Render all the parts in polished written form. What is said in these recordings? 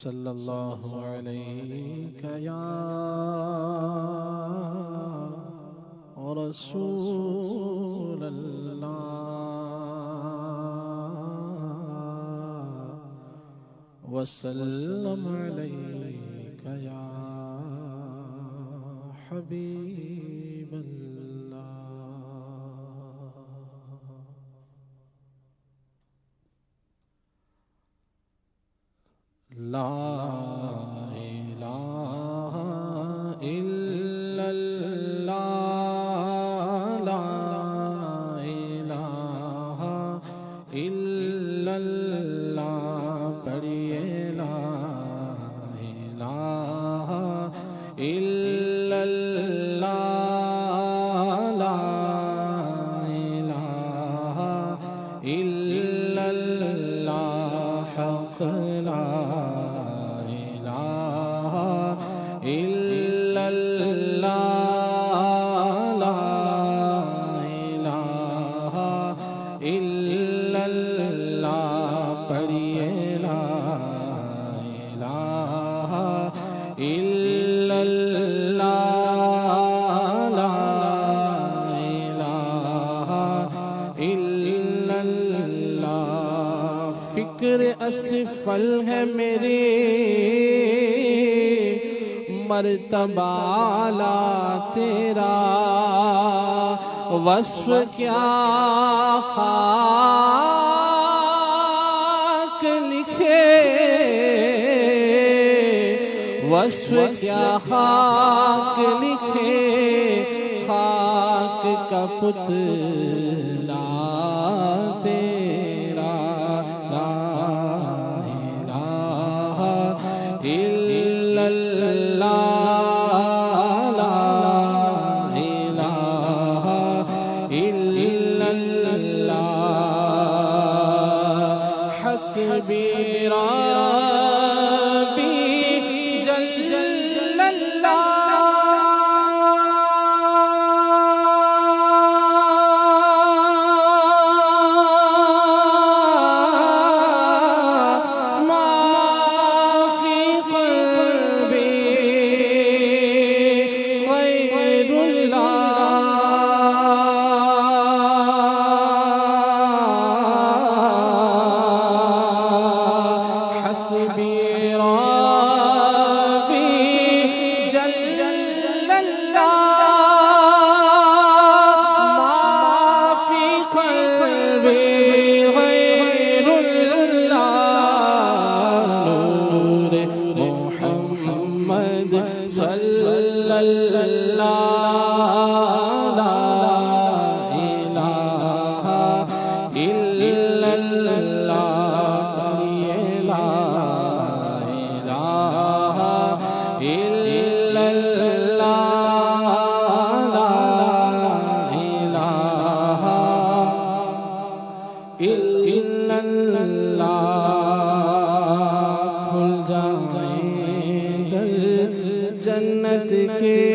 صلی اللہ علیہ یا رسول اللہ وسلم علیک یا حبیب لا الہ الا اللہ لا الہ الا اللہ پڑھیے لا الہ الا اللہ لا الہ الا اللہ حق لا إلا الله لا إله إلا الله پڑھیے لا إله إلا الله لا إله إلا الله فکر اسفل ہے میری مرتبہ اعلیٰ تیرا وصف کیا خاک لکھے وصف کیا خاک لکھے خاک کا پتلا تیرا لا الہ الا اللہ حسبی ربی جل جل اللہ ما فی قلبی غیر اللہ حسبی ربی جل جل اللہ ما فی قلبی غیر اللہ نور محمد صلی اللہ لا الہ الا اللہ لا إله إلا الله لا إله إلا الله کھل جائیں در جنت کے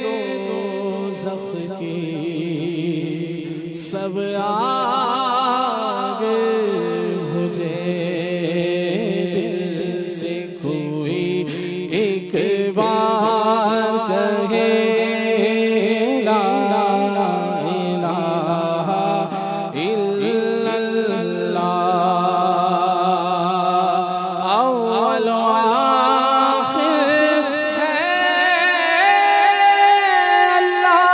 دوزخ کی سب آگ بجھے ایک بار کہے لا الہ الا اللہ اول و آخر ہے اللہ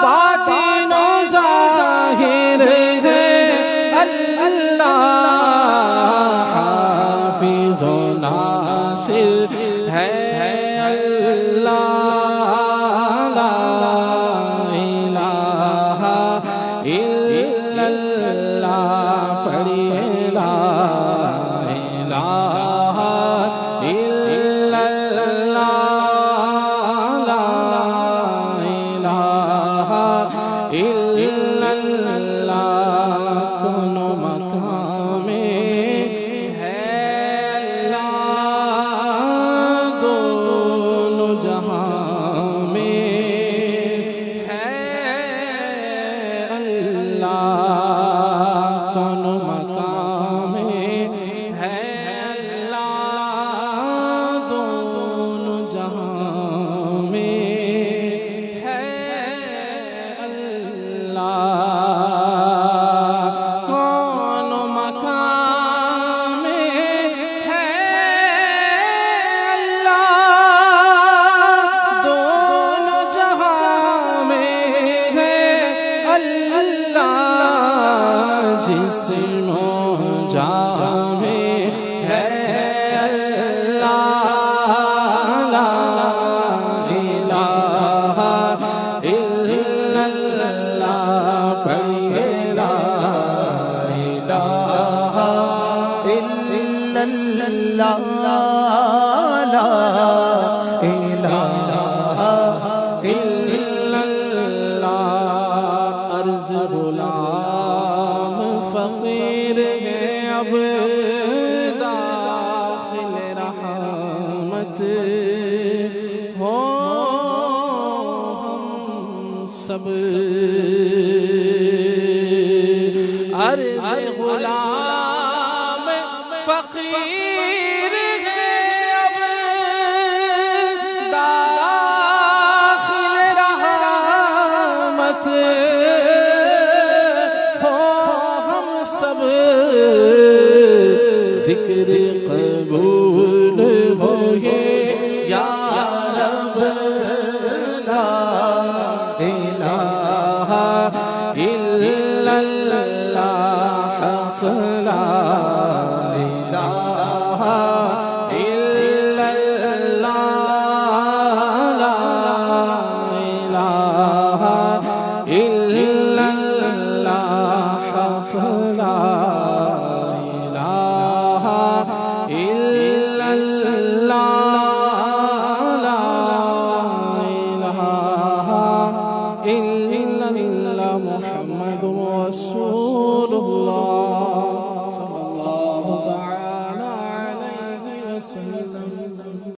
باطن ظاہر ناصر ہے اللہ لا الہ الا اللہ پڑھیے لا اللہ لا الہ الا اللہ عرض غلام فقیر ہے اب داخل رحمت ہو ہم سب عرض غلام فقیر ہے اب داخل رحمت ہو ہم سب ذکر قبول ہو یا رب لا الہ الا اللہ حق لا الہ الا اللہ لا الہ